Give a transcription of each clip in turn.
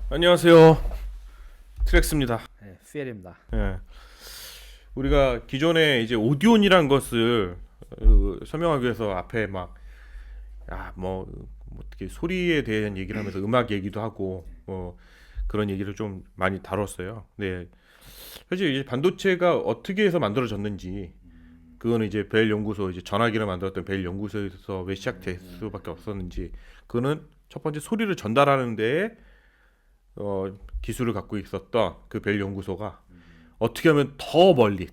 안녕하세요. 트렉스입니다. 네, CL입니다. 예. 우리가 기존에 이제 오디온이란 것을 설명하기 위해서 앞에 뭐 어떻게 소리에 대한 얘기를 하면서 음악 얘기도 하고 그런 얘기를 좀 많이 다뤘어요. 네. 사실 이제 반도체가 어떻게 해서 만들어졌는지 그거는 이제 벨 연구소 이제 전화기를 만들었던 벨 연구소에서 왜 시작될 수밖에 없었는지 그거는 첫 번째 소리를 전달하는 데에 기술을 갖고 있었던 그 벨 연구소가 어떻게 하면 더 멀리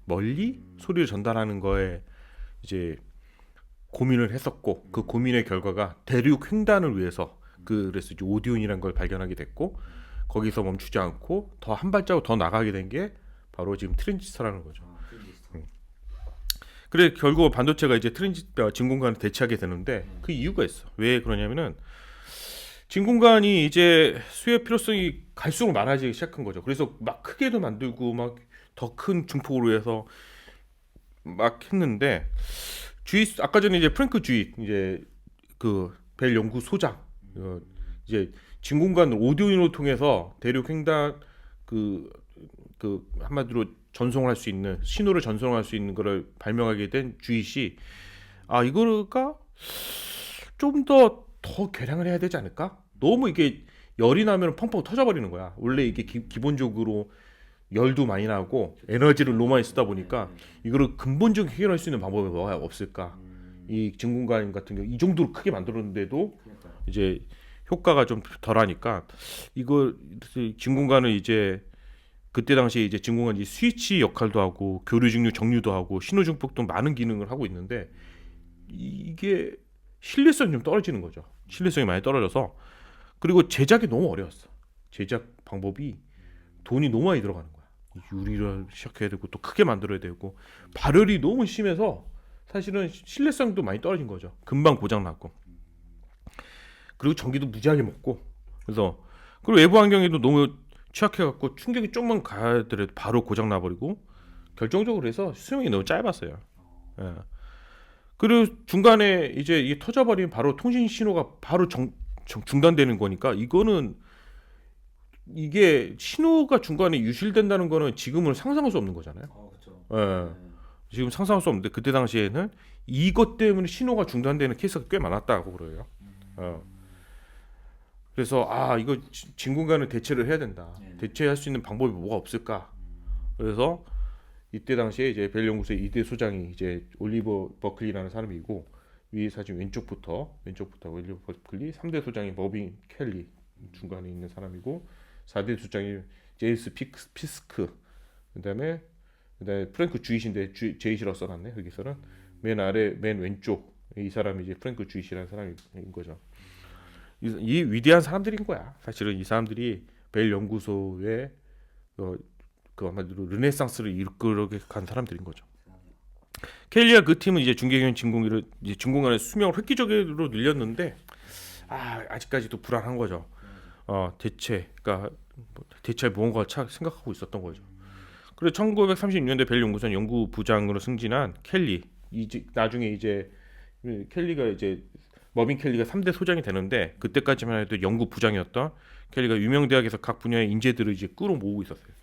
멀리 소리를 전달하는 거에 이제 고민을 했었고 그 고민의 결과가 대륙 횡단을 위해서 그래서 이제 오디온이라는 걸 발견하게 됐고 거기서 멈추지 않고 더 한 발자국 더 나가게 된 게 바로 지금 트랜지스터라는 거죠. 그래 결국 반도체가 이제 진공관을 대체하게 되는데 그 이유가 있어. 왜 그러냐면은 진공관이 이제 수요 필요성이 갈수록 많아지기 시작한 거죠. 그래서 막 크게도 만들고 막 더 큰 중폭으로 해서 막 했는데 아까 전에 이제 프랭크 주익 이제 그 벨 연구소장 이제 진공관 오디오인을 통해서 대륙 횡단 그, 그 한마디로 전송할 수 있는 신호를 전송할 수 있는 거를 발명하게 된 주익이 이거가 좀 더 개량을 해야 되지 않을까? 너무 이게 열이 나면 펑펑 터져버리는 거야. 원래 이게 기본적으로 열도 많이 나고 에너지를 너무 많이 쓰다 보니까 이거를 근본적으로 해결할 수 있는 방법이 뭐가 없을까? 이 진공관 같은 경우 이 정도로 크게 만들었는데도 이제 효과가 좀 덜하니까 이거 진공관을 이제 그때 당시에 이제 진공관이 스위치 역할도 하고 교류 증류 정류도 하고 신호 중폭도 많은 기능을 하고 있는데 이게 신뢰성이 좀 떨어지는 거죠. 신뢰성이 많이 떨어져서 그리고 제작이 너무 어려웠어. 제작 방법이 돈이 너무 많이 들어가는 거야. 유리를 시작해야 되고 또 크게 만들어야 되고 발열이 너무 심해서 사실은 신뢰성도 많이 떨어진 거죠. 금방 고장 났고 그리고 전기도 무지하게 먹고 그리고 외부 환경에도 너무 취약해갖고 충격이 조금만 가더라도 바로 고장 나버리고 결정적으로 해서 수명이 너무 짧았어요. 예. 그리고 중간에 이제 이게 터져버리면 바로 통신 신호가 바로 중단되는 거니까 이게 신호가 중간에 유실된다는 거는 지금은 상상할 수 없는 거잖아요. 그렇죠. 예. 지금 상상할 수 없는데 그때 당시에는 이것 때문에 신호가 중단되는 케이스가 꽤 많았다고 그래요. 어. 그래서 이거 진공관을 대체를 해야 된다. 대체할 수 있는 방법이 뭐가 없을까? 그래서 이때 당시에 이제 벨 연구소의 2대 소장이 이제 올리버 버클리라는 사람이고 위 사진 왼쪽부터 올리버 버클리, 3대 소장이 머빈 켈리 중간에 있는 사람이고 4대 소장이 제이스 피스크 그다음에 프랭크 주이시인데 제이시라고 써놨네 여기서는 맨 아래 맨 왼쪽 이 사람이 이제 프랭크 주이시라는 사람인 거죠. 이 위대한 사람들인 거야. 사실은 이 사람들이 벨 연구소의 그 아마도 르네상스를 이끌게 간 사람들인 거죠. 켈리와 그 팀은 이제 중계기용 진공관의 수명을 획기적으로 늘렸는데 아직까지도 불안한 거죠. 대체가 대체 뭔가 생각하고 있었던 거죠. 그리고 1936년대 벨 연구소는 연구부장으로 승진한 켈리 나중에 이제 켈리가 이제 머빈 켈리가 3대 소장이 되는데 그때까지만 해도 연구부장이었던 켈리가 유명 대학에서 각 분야의 인재들을 이제 끌어모으고 있었어요.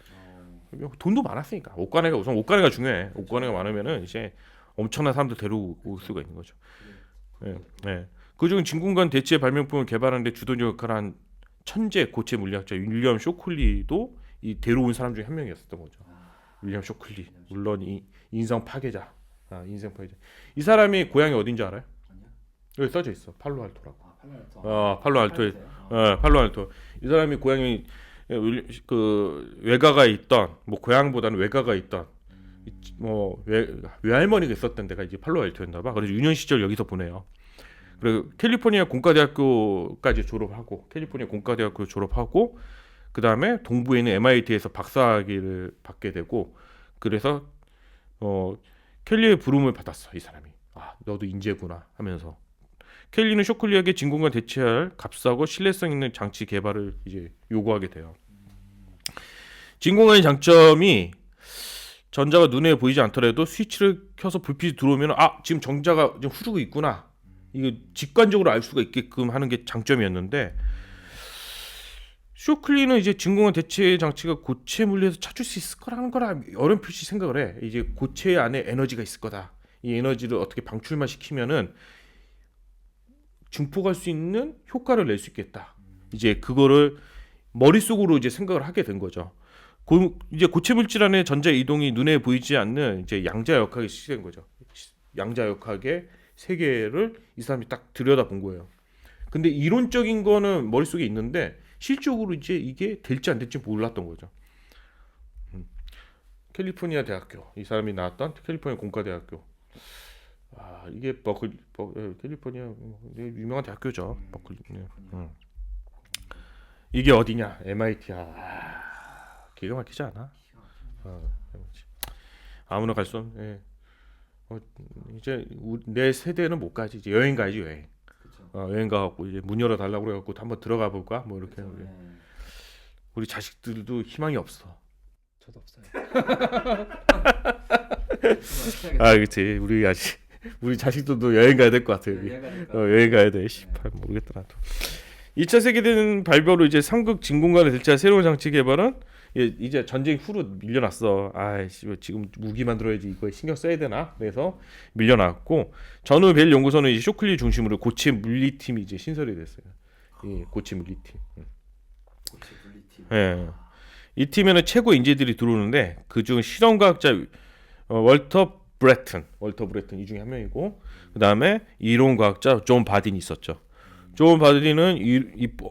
돈도 많았으니까 옷가네가 중요해. 옷가네가 많으면은 이제 엄청난 사람들 데려올 수가 있는 거죠. 예, 예. 그중 진공관 대체 발명품을 개발하는데 주도적 역할을 한 천재 고체 물리학자 윌리엄 쇼클리도 이 데려온 사람 중에 한 명이었었던 거죠. 윌리엄 쇼클리 물론 이 인성 파괴자. 이 사람이 고향이 어딘지 알아요? 여기 써져 있어. 팔로알토라고. 팔로알토에. 팔로알토. 이 사람이 고향이 그 외가가 있던 고향보다는 외가가 있던 외할머니가 있었던 데가 이제 팔로알토였나 봐. 그래서 유년 시절 여기서 보내요. 그리고 캘리포니아 공과대학교까지 졸업하고 그 다음에 동부에 있는 MIT에서 박사학위를 받게 되고 그래서 켈리의 부름을 받았어. 이 사람이 너도 인재구나 하면서 켈리는 쇼클리에게 진공관 대체할 값싸고 신뢰성 있는 장치 개발을 이제 요구하게 돼요. 진공관의 장점이 전자가 눈에 보이지 않더라도 스위치를 켜서 불빛이 들어오면 지금 전자가 지금 흐르고 있구나. 이거 직관적으로 알 수가 있게끔 하는 게 장점이었는데 쇼클리는 이제 진공관 대체 장치가 고체 물리에서 찾을 수 있을 거라는 거라 어렴풋이 생각을 해. 이제 고체 안에 에너지가 있을 거다. 이 에너지를 어떻게 방출만 시키면은 증폭할 수 있는 효과를 낼 수 있겠다. 이제 그거를 머릿속으로 이제 생각을 하게 된 거죠. 이제 고체 물질 안에 전자 이동이 눈에 보이지 않는 이제 양자역학이 시작된 거죠. 양자역학의 세계를 이 사람이 딱 들여다본 거예요. 근데 이론적인 거는 머릿속에 있는데 실적으로 이제 이게 될지 안 될지 몰랐던 거죠. 캘리포니아 대학교, 이 사람이 나왔던 캘리포니아 공과대학교. 이게 캘리포니아 유명한 대학교죠. 버클리. 이게 어디냐? MIT야. 기가 막히지 않아? 아무나 갈 수 없는. 이제 내 세대는 못 가지. 이제 여행 가야지 여행. 여행 가갖고 이제 문 열어 달라고 그래갖고 한번 들어가 볼까? 뭐 이렇게. 우리 자식들도 희망이 없어. 저도 없어요. 그렇지. 우리 자식들도 여행 가야 될 것 같아. 여행 가야 돼. 모르겠다 나도. 2차 세계대전 발표로 이제 삼극 진공관을 대체한 새로운 장치 개발은 이제 전쟁 후로 밀려났어. 지금 무기 만들어야지 이거에 신경 써야 되나? 그래서 밀려났고 전후 벨 연구소는 이제 쇼클리 중심으로 고체 물리팀이 이제 신설이 됐어요. 고체 물리팀. 이 팀에는 최고 인재들이 들어오는데 그중 실험과학자 월터 브레튼 이 중에 한 명이고 그다음에 이론과학자 존 바딘이 있었죠. 존 바딘은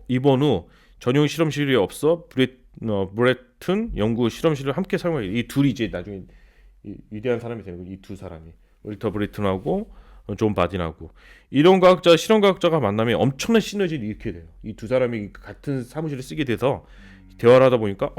입원 후 전용 실험실이 없어 브레튼 연구 실험실을 함께 사용하게. 이 둘이 이제 나중에 위대한 사람이 되는 거예요. 이 두 사람이 월터 브레튼하고 존 바딘하고 이론과학자 실험과학자가 만나면 엄청난 시너지를 일으키게 돼요. 이 두 사람이 같은 사무실을 쓰게 돼서 대화를 하다 보니까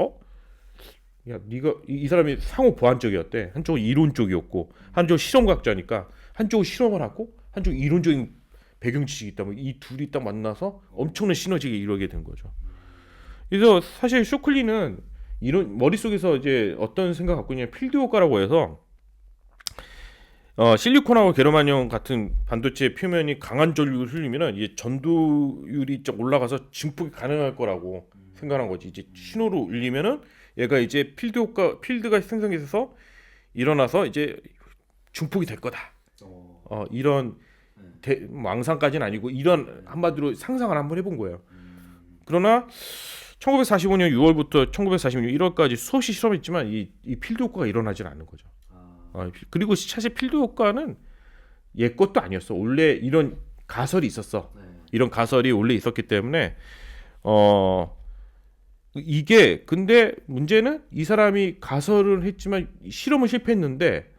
네가 이 사람이 상호 보완적이었대. 한쪽은 이론 쪽이었고 한쪽은 실험과학자니까 한쪽은 실험을 하고 한쪽은 이론적인 배경 지식이 있다. 이 둘이 딱 만나서 엄청난 시너지가 이루게 된 거죠. 그래서 사실 쇼클리는 이런 머릿속에서 이제 어떤 생각 갖고 있냐면 필드 효과라고 해서 실리콘하고 게르마늄 같은 반도체 표면이 강한 전류를 흘리면은 이제 전도율이 좀 올라가서 증폭이 가능할 거라고 생각한 거지. 이제 신호로 울리면은 얘가 이제 필드가 생성돼서 일어나서 이제 증폭이 될 거다. 이런 망상까지는 아니고 이런 한마디로 상상을 한번 해본 거예요. 그러나 1945년 6월부터 1946년 1월까지 수없이 실험했지만 이 필드 효과가 일어나질 않는 거죠. 그리고 사실 필드 효과는 옛 것도 아니었어. 원래 이런 가설이 있었어. 이런 가설이 원래 있었기 때문에 이게 근데 문제는 이 사람이 가설을 했지만 실험을 실패했는데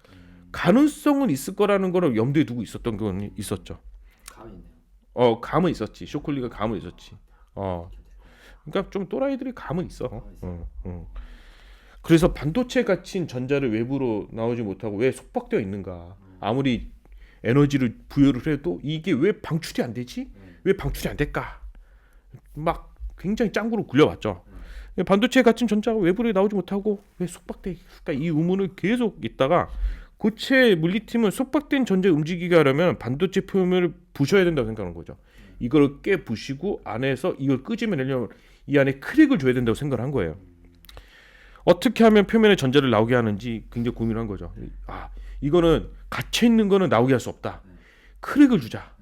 가능성은 있을 거라는 거를 염두에 두고 있었던 건 있었죠. 감이 있네요. 감은 있었지. 쇼클리가 감은 있었지. 그러니까 좀 또라이들이 감은 있어. 그래서 반도체 갇힌 전자를 외부로 나오지 못하고 왜 속박되어 있는가? 아무리 에너지를 부여를 해도 이게 왜 방출이 안 되지? 왜 방출이 안 될까? 막 굉장히 짱구로 굴려왔죠. 반도체에 갇힌 전자가 외부로 나오지 못하고 왜 속박돼 있을까? 이 의문을 계속 있다가 고체 물리팀은 속박된 전자를 움직이게 하려면 반도체 표면을 부셔야 된다고 생각하는 거죠. 이걸 깨 부시고 안에서 이걸 끄집어내려면 이 안에 크랙을 줘야 된다고 생각을 한 거예요. 어떻게 하면 표면에 전자를 나오게 하는지 굉장히 고민한 거죠. 이거는 갇혀 있는 거는 나오게 할 수 없다. 크랙을 주자.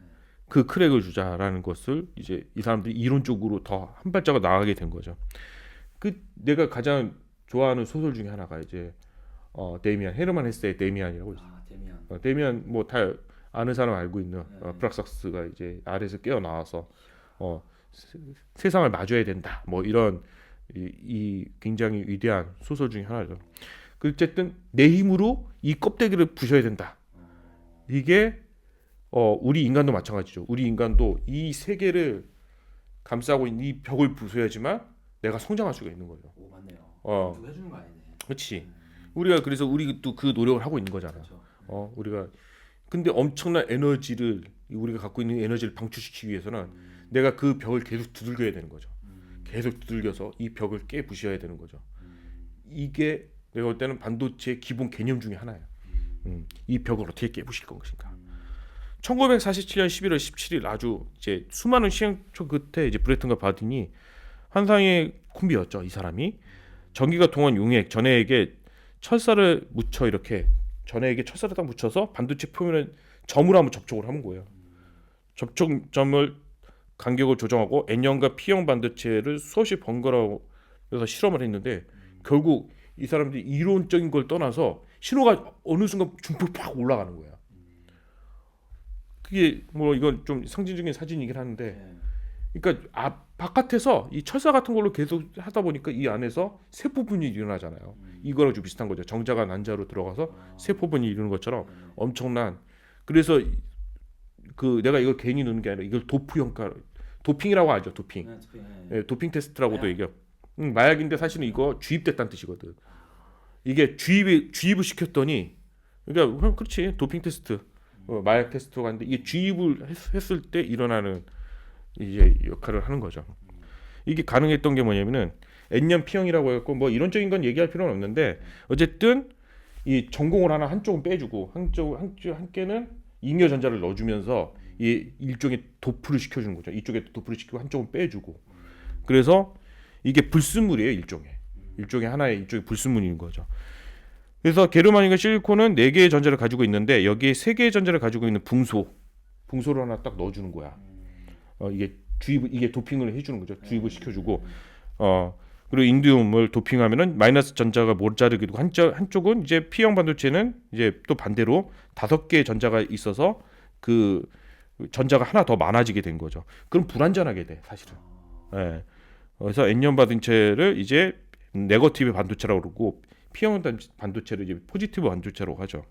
그 크랙을 주자라는 것을 이제 이 사람들이 이론적으로 더 한 발자국 나가게 된 거죠. 내가 가장 좋아하는 소설 중에 하나가 이제 데미안 헤르만 헤세의 데미안이라고 있어요. 데미안 뭐 다 아는 사람 알고 있는 프락삭스가 이제 아래에서 깨어 나와서 세상을 마주해야 된다. 뭐 이런 이 굉장히 위대한 소설 중에 하나죠. 어쨌든 내 힘으로 이 껍데기를 부셔야 된다. 이게 우리 인간도 마찬가지죠. 우리 인간도 이 세계를 감싸고 있는 이 벽을 부숴야지만 내가 성장할 수가 있는 거죠. 오, 맞네요. 누가 해주는 거 아니네. 그렇지. 우리가 그래서 우리도 그 노력을 하고 있는 거잖아. 그렇죠. 우리가 근데 엄청난 에너지를 우리가 갖고 있는 에너지를 방출시키기 위해서는 내가 그 벽을 계속 두들겨야 되는 거죠. 계속 두들겨서 이 벽을 깨 부셔야 되는 거죠. 이게 내가 볼 때는 반도체의 기본 개념 중에 하나예요. 이 벽을 어떻게 깨부실 것인가. 1947년 11월 17일 아주 이제 수많은 시행초 끝에 이제 브레튼과 바딘이 환상의 콤비였죠. 이 사람이 전기가 통한 용액 전해에게 철사를 묻혀 이렇게 전해에게 철사를 딱 묻혀서 반도체 표면에 점으로 한번 접촉을 하는 거예요. 접촉점을 간격을 조정하고 N형과 P형 반도체를 수없이 번갈아서 실험을 했는데 결국 이 사람들이 이론적인 걸 떠나서 신호가 어느 순간 중폭 팍 올라가는 거야. 그게 뭐 이건 좀 상징적인 사진이긴 한데, 그러니까 바깥에서 이 철사 같은 걸로 계속 하다 보니까 이 안에서 세포 분이 일어나잖아요. 이거랑 좀 비슷한 거죠. 정자가 난자로 들어가서 세포 분이 이루는 것처럼 엄청난. 그래서 그 내가 이걸 괜히 넣는 게 아니라 이걸 도핑이라고 하죠. 도핑. 도핑 테스트라고도 얘기해요. 마약인데 사실은 이거 주입됐다는 뜻이거든. 이게 주입을 시켰더니, 그러니까 그렇지, 도핑 테스트, 마약 테스트가 하는데 이게 주입을 했을 때 일어나는 이제 역할을 하는 거죠. 이게 가능했던 게 뭐냐면은 N형 P형이라고 했고 뭐 이론적인 건 얘기할 필요는 없는데 어쨌든 이 전공을 하나 한쪽은 빼주고 한께는 잉여 전자를 넣어주면서 이 일종의 도프를 시켜주는 거죠. 이쪽에 도프를 시키고 한쪽은 빼주고. 그래서 이게 불순물이에요. 일종의 하나의 일종의 불순물인 거죠. 그래서 게르마늄과 실리콘은 4개의 전자를 가지고 있는데 여기에 3개의 전자를 가지고 있는 붕소를 하나 딱 넣어주는 거야. 이게 도핑을 해주는 거죠. 주입을 시켜주고. 그리고 인디움을 도핑하면은 마이너스 전자가 모자르게 되고 한쪽은 이제 P형 반도체는 이제 또 반대로 5개의 전자가 있어서 그 전자가 하나 더 많아지게 된 거죠. 그럼 불완전하게 돼 사실은. 그래서 N형 반도체를 이제 네거티브 반도체라고 그러고 P형 반도체를 이제 포지티브 반도체라고 하죠.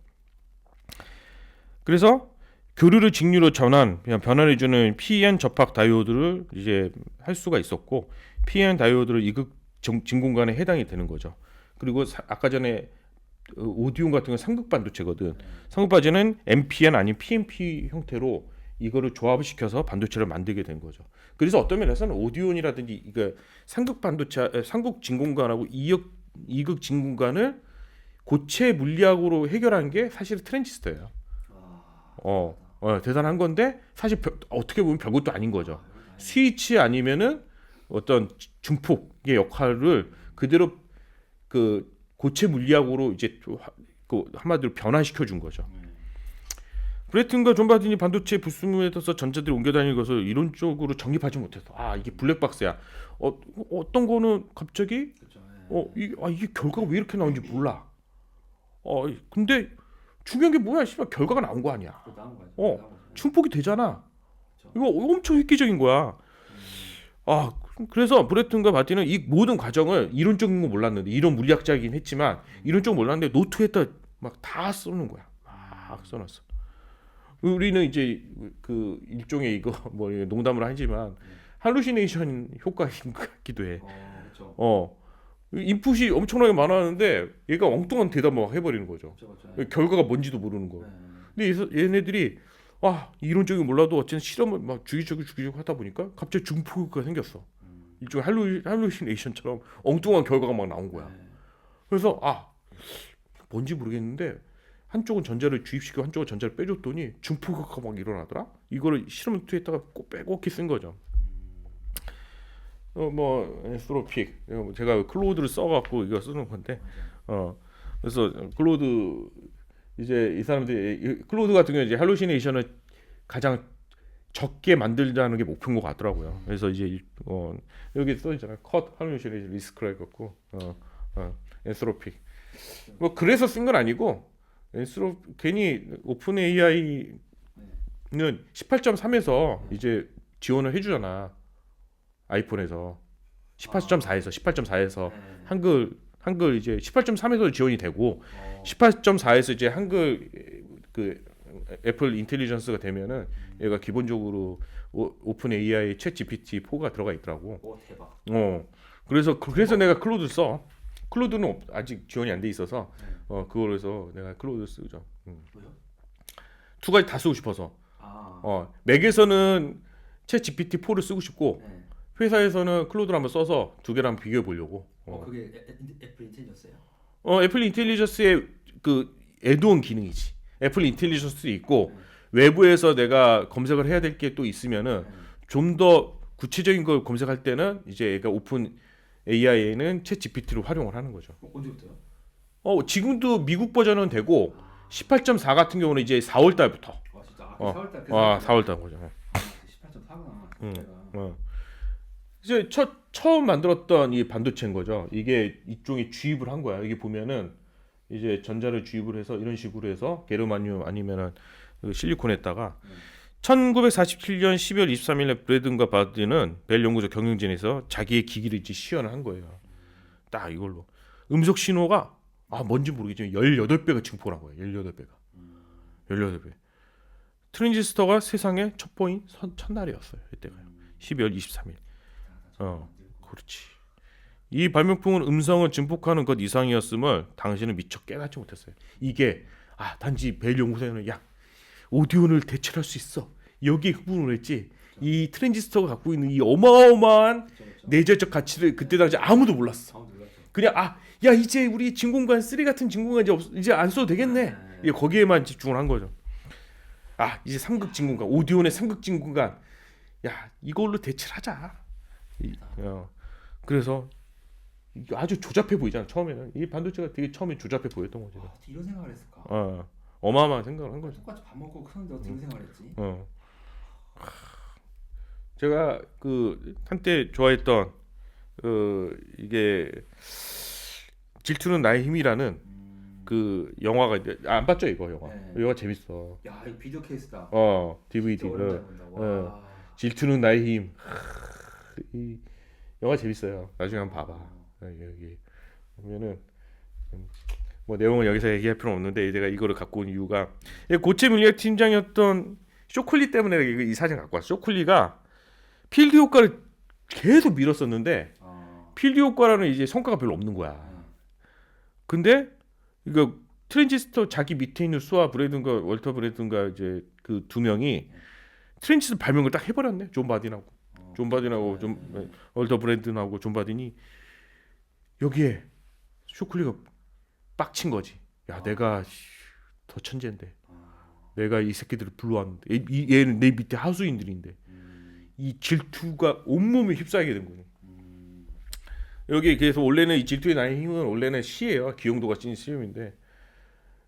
그래서 교류를 직류로 그냥 변환해주는 PN 접합 다이오드를 이제 할 수가 있었고 PN 다이오드를 이극 진공관에 해당이 되는 거죠. 그리고 아까 전에 오디온 같은 건 상극 반도체거든. 상극 반도체는 NPN 아닌 PNP 형태로 이거를 조합을 시켜서 반도체를 만들게 된 거죠. 그래서 어떤 면에서는 오디온이라든지 이거 상극 반도체, 상극 진공관하고 이극 진공관을 고체 물리학으로 해결한 게 사실 트랜지스터예요. 대단한 건데 사실 어떻게 보면 별것도 아닌 거죠. 스위치 아니면은 어떤 중폭의 역할을 그대로 그 고체 물리학으로 이제 그 한마디로 변화시켜 준 거죠. 브레튼과 존 바딘이 반도체 불순물에 떠서 전자들이 옮겨다니는 것을 이론적으로 정립하지 못해서 이게 블랙박스야. 어떤 거는 갑자기 이게 결과가 왜 이렇게 나오는지 몰라. 근데 중요한 게 뭐야? 씨발 결과가 나온 거 아니야. 중폭이 되잖아. 이거 엄청 획기적인 거야. 그래서 브레튼과 바디는 이 모든 과정을 이론적인 거 몰랐는데 이론 물리학자이긴 했지만 이론적 몰랐는데 노트에다 막 다 써놓은 거야. 막 써놨어. 우리는 이제 그 일종의 이거 뭐 농담을 하지만 할루시네이션 효과인 것 같기도 해. 인풋이 엄청나게 많았는데 얘가 엉뚱한 대답 막 해버리는 거죠. 결과가 뭔지도 모르는 거. 근데 얘네들이 이론적인 몰라도 어쨌든 실험을 막 주기적으로 하다 보니까 갑자기 중폭효과가 생겼어. 일종의 할루시네이션처럼 엉뚱한 결과가 막 나온 거야. 그래서 뭔지 모르겠는데 한쪽은 전자를 주입시키고 한쪽은 전자를 빼줬더니 중폭효과가 막 일어나더라. 이거를 실험 투에다가 꼭 빼곡히 쓴 거죠. 엔스로픽 제가 클로우드를 써갖고 이거 쓰는 건데 그래서 클로우드 이제 이 사람들이 클로우드 같은 경우 이제 할루시네이션을 가장 적게 만들자는 게 목표인 것 같더라고요. 그래서 이제 여기 써 있잖아요. 컷 할루시네이션 리스크라 해갖고 엔스로픽 뭐 그래서 쓴 건 아니고 괜히 오픈 AI는 18.3에서 이제 지원을 해주잖아. 아이폰에서 18.4에서 한글 이제 18.3에서 지원이 되고 18.4에서 이제 한글 그 애플 인텔리전스가 되면은 얘가 기본적으로 오픈 AI 챗 GPT 4가 들어가 있더라고. 대박. 그래서 내가 클로드 써. 클로드는 아직 지원이 안 돼 있어서 그걸 해서 내가 클로드 쓰죠. 왜요? 두 가지 다 쓰고 싶어서. 맥에서는 챗 GPT 4를 쓰고 싶고 회사에서는 클로드를 한번 써서 두 개를 한번 비교해 보려고. 그게 애플 인텔리전스예요? 애플 인텔리전스의 그 애드온 기능이지. 애플 인텔리전스 있고 외부에서 내가 검색을 해야 될 게 또 있으면은 좀 더 구체적인 걸 검색할 때는 이제 얘가 오픈 AI에는 챗 GPT를 활용을 하는 거죠. 언제부터요? 지금도 미국 버전은 되고 18.4 같은 경우는 이제 4월 달부터. 아 진짜. 아, 어. 4월 달. 4월 달 거죠. 18.4구나. 응. 이제 처음 만들었던 이 반도체인 거죠. 이게 일종의 주입을 한 거야. 여기 보면은 이제 전자를 주입을 해서 이런 식으로 해서 게르마늄 아니면은 그 실리콘에다가 1947년 12월 23일에 브래든과 바디는 벨 연구소 경영진에서 자기의 기기를 이제 시연을 한 거예요. 딱 이걸로 음속 신호가 뭔지 모르겠지만 18배가 증폭을 한 거예요. 18배가. 18배. 트랜지스터가 세상에 첫 보인 첫날이었어요. 이때가요. 12월 23일. 그렇지. 이 발명품은 음성을 증폭하는 것 이상이었음을 당신은 미처 깨닫지 못했어요. 이게 단지 벨 연구소에는 오디오를 대체할 수 있어. 여기에 흥분을 했지. 이 트랜지스터가 갖고 있는 이 어마어마한 내재적 가치를 그때 당시 아무도 몰랐어. 그냥 이제 우리 진공관 3 같은 진공관 이제 안 써도 되겠네. 거기에만 집중을 한 거죠. 이제 삼극 진공관, 오디오의 삼극 진공관. 이걸로 대체를 하자. 그래서 이게 아주 조잡해 보이잖아. 처음에는 이 반도체가 되게 처음에 조잡해 보였던 거지. 이런 생각을 했을까? 어마어마한 생각을 한 거죠. 똑같이 밥 먹고 크는데 어떻게 이런 생각을 했지? 제가 한때 좋아했던 이게 질투는 나의 힘이라는 그 영화가 안 봤죠 이거 영화. 네. 영화 재밌어. 야 이거 비디오 케이스다. DVD를. 질투는 나의 힘. 이 영화 재밌어요. 나중에 한번 봐봐. 여기 보면은 뭐 내용은 여기서 얘기할 필요는 없는데 내가 이거를 갖고 온 이유가 고체 물리학 팀장이었던 쇼클리 때문에 이 사진 갖고 왔어. 쇼클리가 필드 효과를 계속 밀었었는데 필드 효과라는 이제 성과가 별로 없는 거야. 근데 이거 트랜지스터 자기 밑에 있는 수아 브래든과 월터 브래든과 이제 그 두 명이 트랜지스터 발명을 딱 해버렸네. 존 바딘하고 월터 브래든하고 존 바딘이 여기에 쇼클리가 빡친 거지. 내가 더 천재인데. 내가 이 새끼들을 불러왔는데 얘는 내 밑에 하수인들인데 이 질투가 온몸에 휩싸이게 된 거예요. 여기 그래서 원래는 이 질투의 나의 힘은 원래는 시예요. 기용도가 찐 시험인데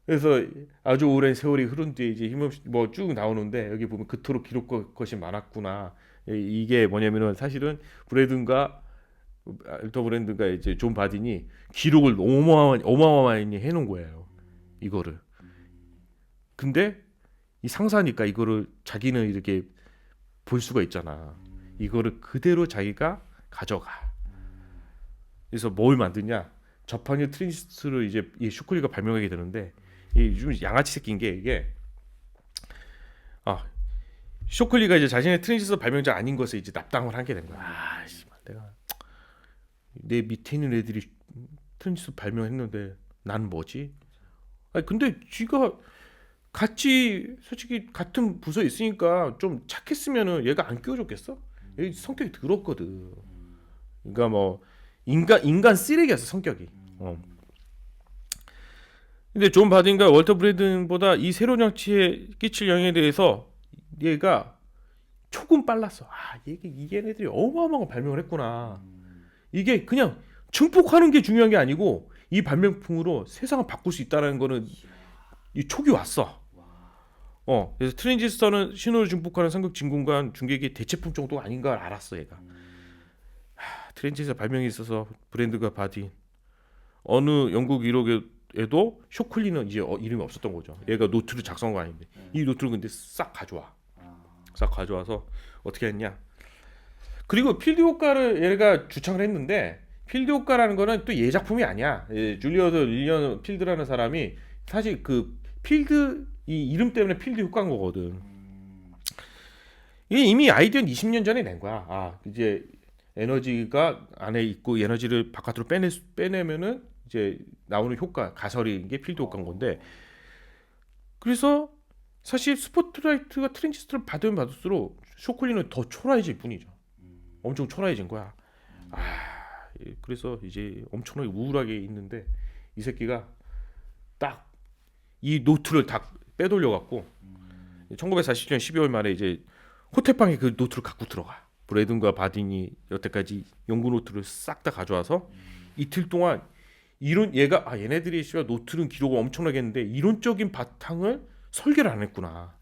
그래서 아주 오랜 세월이 흐른 뒤에 이제 힘없이 뭐 쭉 나오는데 여기 보면 그토록 기록 것이 많았구나. 이게 뭐냐면은 사실은 브래든과 알터 브랜드가 이제 존 바딘이 기록을 어마어마하게 해놓은 거예요. 이거를. 근데 이 상사니까 이거를 자기는 이렇게 볼 수가 있잖아. 이거를 그대로 자기가 가져가. 그래서 뭘 만드냐? 저판유 트랜지스터를 이제 이 쇼클리가 발명하게 되는데 이 좀 양아치 새끼인 게 이게 쇼클리가 이제 자신의 트랜지스터 발명자 아닌 것을 이제 납당을 하게 된 거야. 내가 내 밑에 있는 애들이 트랜지스터 발명했는데 난 뭐지? 근데 쥐가 같이 솔직히 같은 부서에 있으니까 좀 착했으면은 얘가 안 끼워줬겠어? 얘 성격이 더럽거든. 그러니까 뭐 인간 쓰레기였어 성격이. 근데 존 바딘과 월터 브래든보다 이 새로운 장치에 끼칠 영향에 대해서 얘가 조금 빨랐어. 얘네들이 어마어마한 걸 발명을 했구나. 이게 그냥 증폭하는 게 중요한 게 아니고 이 발명품으로 세상을 바꿀 수 있다는 거는 이 촉이 왔어. 그래서 트랜지스터는 신호를 증폭하는 삼극 진공관 중계기의 대체품 정도가 아닌 걸 알았어 얘가. 트랜지스터 발명에 있어서 브랜드가 바딘 어느 연구 기록에도 쇼클리는 이제 이름이 없었던 거죠. 얘가 노트를 작성한 거 아닌데 이 노트를 근데 싹 가져와서 어떻게 했냐? 그리고 필드 효과를 얘가 주창을 했는데 필드 효과라는 거는 또 얘 작품이 아니야. 줄리어드 릴리언 필드라는 사람이 사실 그 필드 이 이름 때문에 필드 효과인 거거든. 이게 이미 아이디어는 20년 전에 낸 거야. 이제 에너지가 안에 있고 에너지를 바깥으로 빼내면은 이제 나오는 효과 가설인 게 필드 효과인 건데 그래서 사실 스포트라이트가 트랜지스터를 받으면 받을수록 쇼클리는 더 초라해질 뿐이죠. 엄청 초라해진 거야. 그래서 이제 엄청나게 우울하게 있는데 이 새끼가 딱 이 노트를 다 빼돌려 갖고 1947년 12월 말에 이제 호텔방에 그 노트를 갖고 들어가 브래든과 바딘이 여태까지 연구 노트를 싹 다 가져와서 이틀 동안 이론 얘네들이 씨발 노트는 기록을 엄청나게 했는데 이론적인 바탕을 설계를 안 했구나.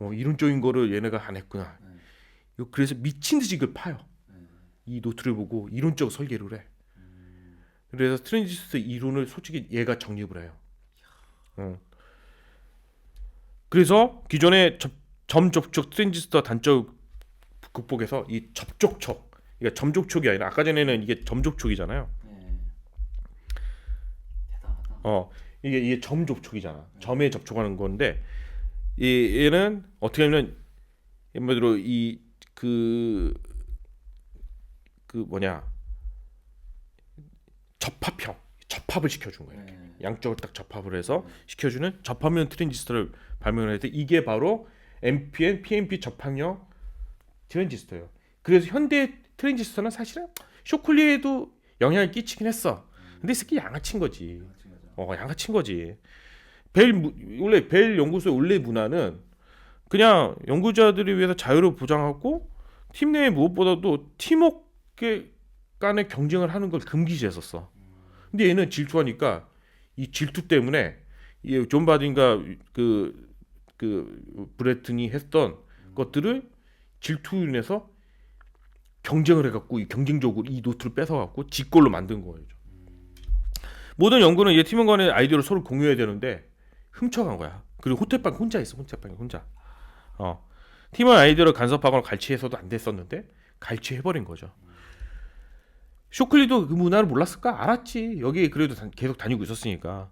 이론적인 거를 얘네가 안 했구나. 그래서 미친 듯이 이걸 파요. 이 노트를 보고 이론적 설계를 해. 그래서 트랜지스터 이론을 솔직히 얘가 정립을 해요. 그래서 기존의 점 접촉 트랜지스터 단점 극복해서 이 접촉촉, 그러니까 점접촉이 아니라 아까 전에는 이게 점접촉이잖아요. 대단하다. 이게 점 접촉이잖아. 점에 접촉하는 건데 얘는 어떻게 하면 예를 들어 접합을 시켜준 거예요. 양쪽을 딱 접합을 해서 시켜주는 접합면 트랜지스터를 발명했는데 이게 바로 NPN, PNP 접합형 트랜지스터예요. 그래서 현대 트랜지스터는 사실은 쇼클리에도 영향을 끼치긴 했어. 근데 이 새끼 양아치인 거지. 양아치인 거지. 원래 벨 연구소의 원래 문화는 그냥 연구자들을 위해서 자유를 보장하고 팀 내에 무엇보다도 팀워크 간의 경쟁을 하는 걸 금기시했었어. 근데 얘는 질투하니까 이 질투 때문에 이 존 바딘과 그 브래튼이 했던 것들을 질투로 인해서 경쟁을 해갖고 경쟁적으로 이 노트를 뺏어갖고 지 걸로 만든 거예요. 모든 연구는 이 팀원 간의 아이디어를 서로 공유해야 되는데 훔쳐간 거야. 그리고 호텔방 혼자 있어. 호텔방에 혼자. 팀원 아이디어를 간섭하거나 갈취해서도 안 됐었는데 갈취해버린 거죠. 쇼클리도 그 문화를 몰랐을까? 알았지. 여기 그래도 계속 다니고 있었으니까.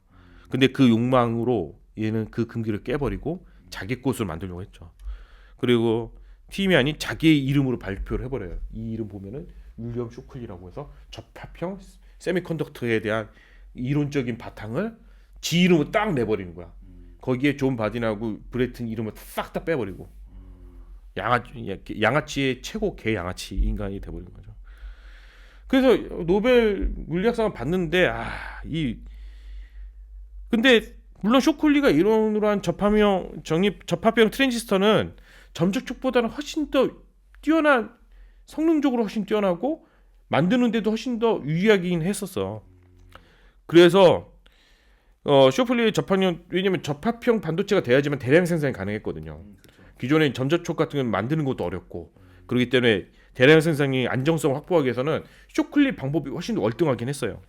근데 그 욕망으로 얘는 그 금기를 깨버리고 자기 것을 만들려고 했죠. 그리고 팀이 아닌 자기의 이름으로 발표를 해버려요. 이 이름 보면은 윌리엄 쇼클리라고 해서 접합형 세미컨덕터에 대한 이론적인 바탕을 지 이름으로 딱 내버리는 거야. 거기에 존 바딘하고 브래튼 이름을 싹 다 빼버리고 양아치의 최고 개 양아치 인간이 돼버린 거죠. 그래서 노벨 물리학상을 받는데 근데 물론 쇼클리가 이론으로 한 접합형 트랜지스터는 점접촉보다는 훨씬 더 뛰어난 성능적으로 훨씬 뛰어나고 만드는데도 훨씬 더 유리하긴 했었어. 그래서 쇼클리의 접합형 왜냐면 접합형 반도체가 돼야지만 대량 생산이 가능했거든요. 기존의 점접촉 같은 건 만드는 것도 어렵고 그렇기 때문에 대량 생산이 안정성을 확보하기 위해서는 쇼클리 방법이 훨씬 더 월등하긴 했어요.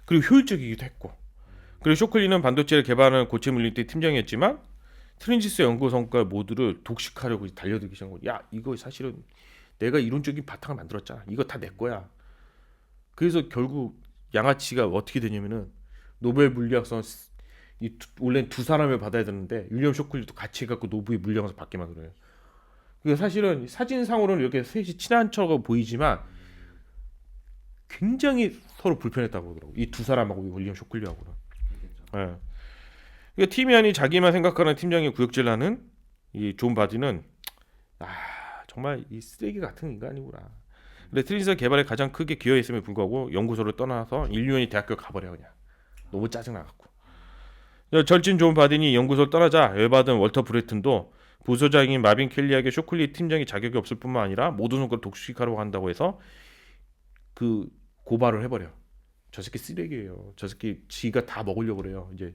그리고 효율적이기도 했고. 그리고 쇼클리는 반도체를 개발하는 고체 물리대 팀장이었지만 트랜지스터 연구 성과 모두를 독식하려고 달려들기 시작한 거야. 야, 이거 사실은 내가 이론적인 바탕을 만들었잖아. 이거 다 내 거야. 그래서 결국 양아치가 어떻게 되냐면은 노벨 물리학상 원래 두 사람을 받아야 되는데 윌리엄 쇼클리도 같이 해갖고 노벨 물리학상 받게만 그래요. 그게 사실은 사진상으로는 이렇게 셋이 친한 척으로 보이지만 굉장히 서로 불편했다고 그러더라고. 이 두 사람하고 윌리엄 쇼클리하고는. 예. 그러니까 팀이 아닌 자기만 생각하는 팀장의 구역질나는 이 존 바디는 정말 이 쓰레기 같은 인간이구나. 근데 트랜지스터 개발에 가장 크게 기여했음에 불구하고 연구소를 떠나서 인류원이 대학교 가버려 그냥. 너무 짜증나갖고. 절친 존 바딘이 연구소를 떠나자 열받은 월터 브래튼도 부소장인 마빈 켈리에게 쇼클리 팀장이 자격이 없을 뿐만 아니라 모든 성과를 독식하려고 한다고 해서 그 고발을 해버려. 저 새끼 쓰레기예요. 저 새끼 지가 다 먹으려고 그래요. 이제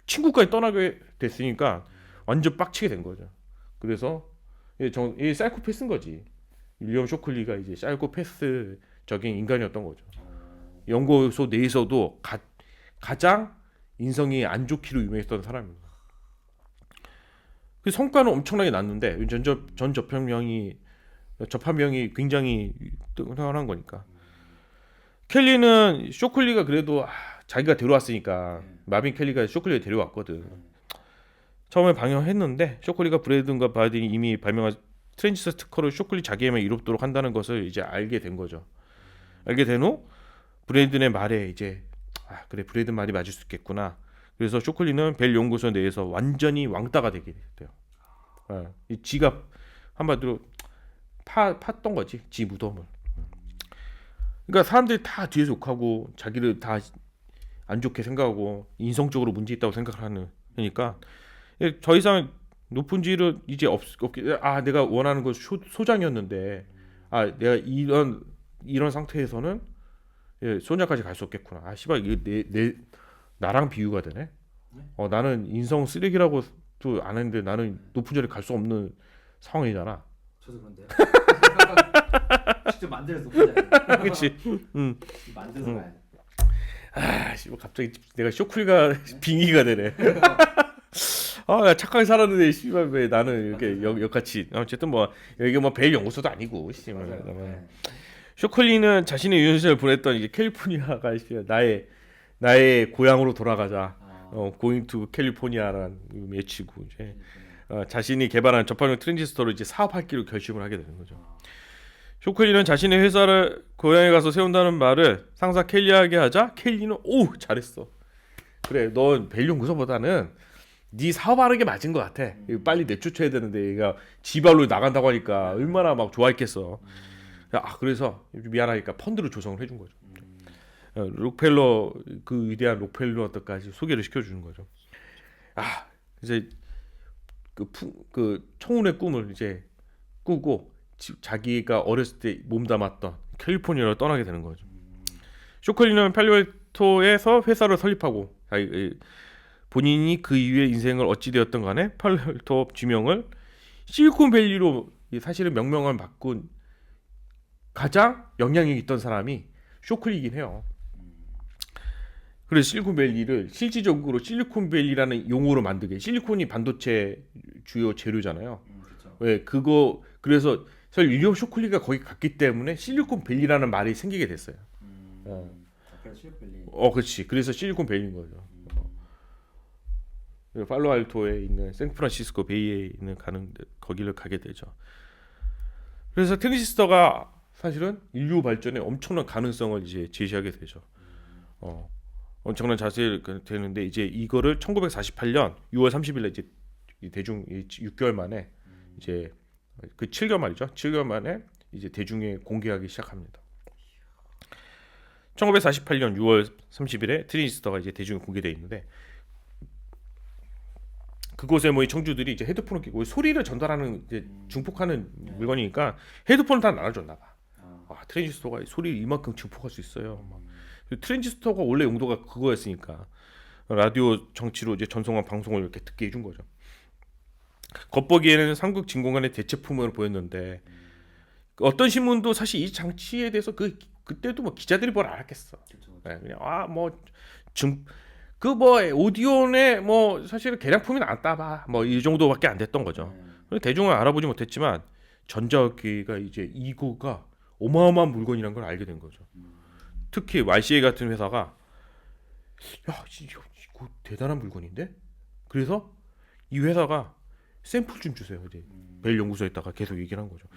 친구까지 떠나게 됐으니까 완전 빡치게 된 거죠. 그래서 이 사이코패스인 거지. 윌리엄 쇼클리가 이제 사이코패스적인 인간이었던 거죠. 연구소 내에서도 가장 인성이 안 좋기로 유명했던 사람입니다. 그 성과는 엄청나게 났는데 전 접합명이 굉장히 뛰어난 거니까. 켈리는 쇼클리가 그래도 자기가 데려왔으니까 마빈 켈리가 쇼클리를 데려왔거든. 처음에 방영했는데 쇼클리가 브래든과 바딘이 이미 발명한 트랜지스터 특허를 쇼클리 자기에만 이롭도록 한다는 것을 이제 알게 된 거죠. 알게 된 후 브래든의 말에 이제 그래 브래든 말이 맞을 수 있겠구나. 그래서 쇼클리는 벨 연구소 내에서 완전히 왕따가 되게 돼요. 지가 한마디로 팠던 거지, 지 무덤을. 그러니까 사람들이 다 뒤에서 욕하고 자기를 다 안 좋게 생각하고 인성적으로 문제 있다고 생각을 하는. 그러니까 더 이상 높은 질은 이제 없게 내가 원하는 건 소장이었는데 내가 이런 상태에서는 소장까지 갈 수 없겠구나. 씨발 이게 내 나랑 비유가 되네. 나는 인성 쓰레기라고도 안 했는데 나는 높은 자리에 갈 수 없는 상황이잖아. 저도 그런데요. 직접 만들어서 보자. 그렇지. 만들어서 가야 돼. 씨발 갑자기 내가 쇼쿨가 빙의가 되네. 나 착하게 살았는데 씨발 왜 나는 이렇게 역같이. 어쨌든 뭐 여기 뭐 벨 연구소도 아니고 씨발. 네. 쇼클리는 자신의 유년시절 보냈던 이제 캘리포니아가 나의 고향으로 돌아가자. Going to California라는 매치고 이제 자신이 개발한 저판용 트랜지스터를 이제 사업하기로 결심을 하게 되는 거죠. 쇼클리는 자신의 회사를 고향에 가서 세운다는 말을 상사 켈리에게 하자 켈리는 오 잘했어. 그래 넌 벨 연구소보다는 네 사업하는 게 맞은 것 같아. 빨리 내쫓아야 되는데 얘가 지발로 나간다고 하니까 얼마나 막 좋아했겠어. 그래서 미안하니까 펀드를 조성을 해준 거죠. 록펠러 그 위대한 록펠러까지 소개를 시켜주는 거죠. 이제 그 청운의 꿈을 이제 꾸고 자기가 어렸을 때 몸담았던 캘리포니아로 떠나게 되는 거죠. 쇼클리는 팔로알토에서 회사를 설립하고 본인이 그 이후의 인생을 어찌 되었던 간에 팔로알토 지명을 실리콘밸리로 사실은 명명을 바꾼 가장 영향력 있던 사람이 쇼클리이긴 해요. 그래서 실리콘밸리를 실질적으로 실리콘밸리라는 용어로 만들게. 실리콘이 반도체 주요 재료잖아요. 그렇죠. 왜 그거 그래서 윌리엄 쇼클리가 거기 갔기 때문에 실리콘밸리라는 말이 생기게 됐어요. 그래서 실리콘밸리. 그렇지. 그래서 실리콘밸리인 거죠. 팔로알토에 있는 샌프란시스코 베이에 있는 거기를 가게 되죠. 그래서 트랜지스터가 사실은 인류 발전에 엄청난 가능성을 이제 제시하게 되죠. 엄청난 자세가 되는데 이제 이거를 1948년 6월 30일에 이제 대중 6개월 만에 이제 그 7개월 말이죠. 7개월 만에 이제 대중에 공개하기 시작합니다. 1948년 6월 30일에 트랜지스터가 이제 대중에 공개되어 있는데 그곳에 뭐 이 청주들이 이제 헤드폰을 끼고 소리를 전달하는 이제 증폭하는 물건이니까 헤드폰을 다 나눠줬나 봐. 트랜지스터가 소리를 이만큼 증폭할 수 있어요. 트랜지스터가 원래 용도가 그거였으니까 라디오 정치로 이제 전송한 방송을 이렇게 듣게 해준 거죠. 겉보기에는 삼국 진공관의 대체품으로 보였는데 어떤 신문도 사실 이 장치에 대해서 그때도 뭐 기자들이 뭘 알았겠어. 그렇죠. 그냥 오디오네 뭐 사실은 개량품이 나왔다 봐. 뭐 이 정도밖에 안 됐던 거죠. 대중은 알아보지 못했지만 전자기기가 이제 이거가 어마어마한 물건이라는 걸 알게 된 거죠. 특히 YCA 같은 회사가 이거 대단한 물건인데? 그래서 이 회사가 샘플 좀 주세요. 이제 벨 연구소에다가 계속 얘기를 한 거죠.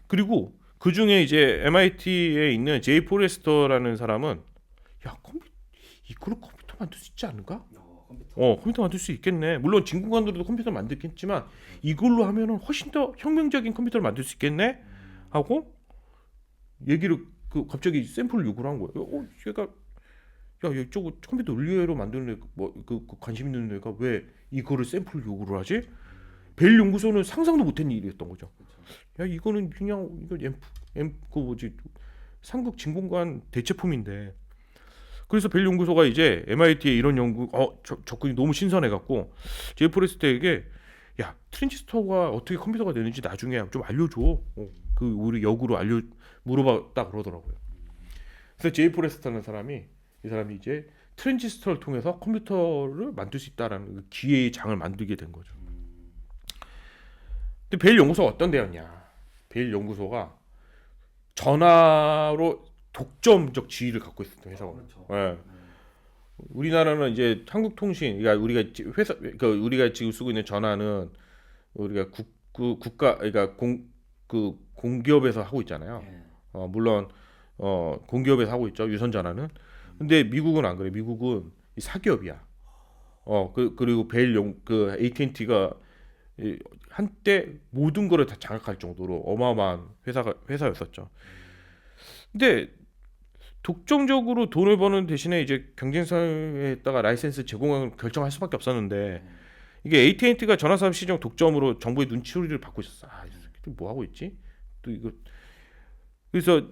그리고 그 중에 이제 MIT에 있는 제이 포레스터라는 사람은 이걸로 컴퓨터 만들 수 있지 않을까? 컴퓨터 만들 수 있겠네. 물론 진공관으로도 컴퓨터 만들겠지만 이걸로 하면은 훨씬 더 혁명적인 컴퓨터를 만들 수 있겠네 하고 얘기를 갑자기 샘플을 요구를 한 거예요. 얘가 이쪽 컴퓨터 의뢰로 만드는 애, 그 관심 있는 애가 왜 이거를 샘플 요구를 하지? 벨 연구소는 상상도 못한 일이었던 거죠. 이거는 그냥 삼국 진공관 대체품인데. 그래서 벨 연구소가 이제 MIT에 이런 연구 접근이 너무 신선해 갖고 제이 포레스터에게 트랜지스터가 어떻게 컴퓨터가 되는지 나중에 좀 알려줘. 우리 역으로 물어봤다 그러더라고요. 그래서 제이 포레스터라는 사람이 이제 트랜지스터를 통해서 컴퓨터를 만들 수 있다라는 그 기회의 장을 만들게 된 거죠. 근데 벨 연구소가 어떤 데였냐? 벨 연구소가 전화로 독점적 지위를 갖고 있었던 회사거든요. 그렇죠. 우리나라는 이제 한국통신, 그러니까 우리가 지금 쓰고 있는 전화는 우리가 국가, 그러니까 공기업에서 하고 있잖아요. 물론 공기업에서 하고 있죠. 유선 전화는. 근데 미국은 안 그래. 미국은 사기업이야. 그리고 AT&T가 한때 모든 거를 다 장악할 정도로 어마어마한 회사였었죠. 근데 독점적으로 돈을 버는 대신에 이제 경쟁사에다가 라이센스 제공을 결정할 수밖에 없었는데 이게 AT&T가 전화사업 시장 독점으로 정부의 눈치를 받고 있었어. 아, 이 새끼들 뭐 하고 있지? 또 이거 그래서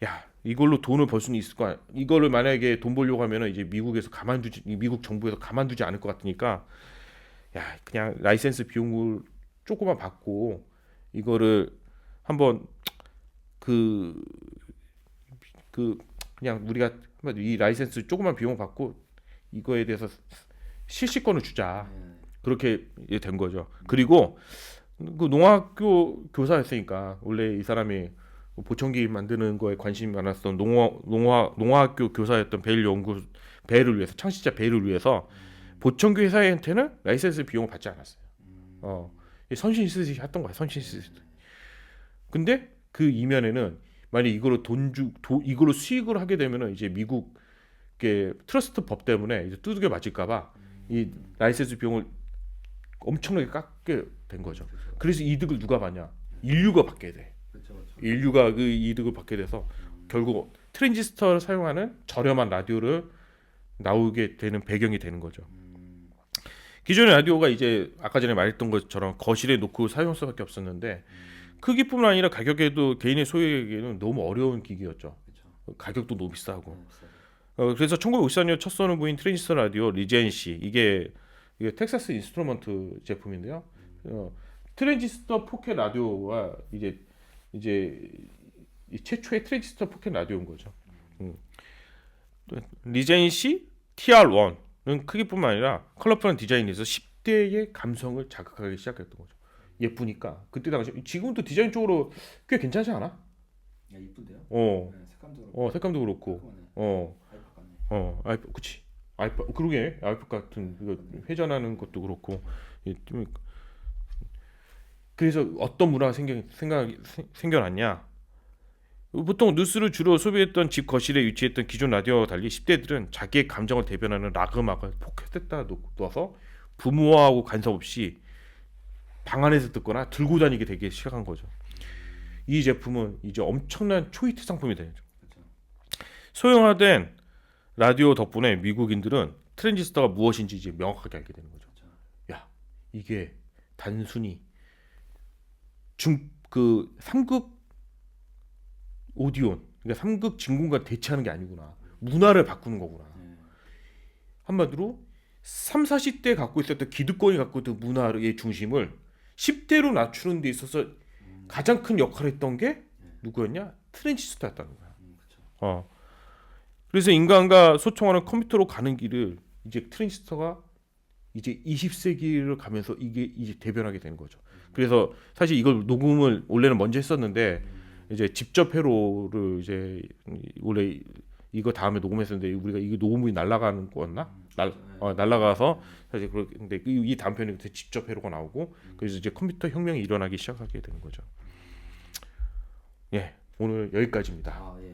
야 이걸로 돈을 벌 수는 있을 거야. 이거를 만약에 돈 벌려고 하면은 이제 미국 정부에서 가만두지 않을 것 같으니까 야 그냥 라이센스 비용을 조금만 받고 이거를 한번 그 그냥 우리가 이 라이센스 조금만 비용 받고 이거에 대해서 실시권을 주자. 네. 그렇게 된 거죠. 그리고 그 농학교 교사였으니까 원래 이 사람이 보청기 만드는 거에 관심이 많았던 농학교 교사였던 벨을 위해서 창시자 벨을 위해서 보청기 회사한테는 라이센스 비용을 받지 않았어요. 선신 쓰듯이 했던 거야. 선신 쓰듯이. 근데 그 이면에는 만약 이거로 이거로 수익을 하게 되면은 이제 미국의 트러스트 법 때문에 이제 두들겨 맞을까봐 이 라이센스 비용을 엄청나게 깎게 된 거죠. 그래서 이득을 누가 받냐? 인류가 받게 돼. 그렇죠. 인류가 그 이득을 받게 돼서 결국 트랜지스터를 사용하는 저렴한 라디오를 나오게 되는 배경이 되는 거죠. 기존의 라디오가 이제 아까 전에 말했던 것처럼 거실에 놓고 사용할 수밖에 없었는데 크기뿐만 아니라 가격에도 개인의 소유에게는 너무 어려운 기기였죠. 그렇죠. 가격도 너무 비싸고. 네, 그래서 1954년 첫 선을 보인 트랜지스터 라디오 리젠시 이게 텍사스 인스트루먼트 제품인데요. 트랜지스터 포켓 라디오가 이제 이 최초의 트랜지스터 포켓 라디오인 거죠. 리젠시 TR1은 크기뿐만 아니라 컬러풀한 디자인에서 10대의 감성을 자극하기 시작했던 거죠. 예쁘니까 그때 당시 지금도 디자인 쪽으로 꽤 괜찮지 않아? 야 이쁜데요? 어, 네, 색감도 그렇고. 색감도 그렇고, 깔끔하네. 아이폰 같네. 아이폰, 그치? 아이폰, 그러게 아이폰 같은 이거 회전하는 것도 그렇고, 그래서 어떤 문화가 생겨났냐? 보통 뉴스를 주로 소비했던 집 거실에 위치했던 기존 라디오와 달리 10대들은 자기의 감정을 대변하는 락 음악을 포켓에다 넣어서 부모하고 간섭 없이 방 안에서 듣거나 들고 다니게 되기 시작한 거죠. 이 제품은 이제 엄청난 초히트 상품이 되죠. 그렇죠. 소형화된 라디오 덕분에 미국인들은 트랜지스터가 무엇인지 이제 명확하게 알게 되는 거죠. 그렇죠. 야, 이게 단순히 그 3극 오디온, 그러니까 3극 진공과 대체하는 게 아니구나. 문화를 바꾸는 거구나. 네. 한마디로 3, 40대 갖고 있었던 기득권이 갖고 있던 문화의 중심을 10대로 낮추는 데 있어서 가장 큰 역할을 했던 게 누구였냐? 트랜지스터였다는 거야. 그렇죠. 그래서 인간과 소통하는 컴퓨터로 가는 길을 이제 트랜지스터가 이제 20세기를 가면서 이게 이제 대변하게 되는 거죠. 그래서 사실 이걸 녹음을 원래는 먼저 했었는데 이제 직접 회로를 이제 원래 이거 다음에 녹음했었는데 우리가 이게 녹음이 날아가는 거였나? 날아가서 사실 그런데 이 다음 편이 직접 회로가 나오고 그래서 이제 컴퓨터 혁명이 일어나기 시작하게 되는 거죠. 예, 오늘 여기까지입니다. 아 예.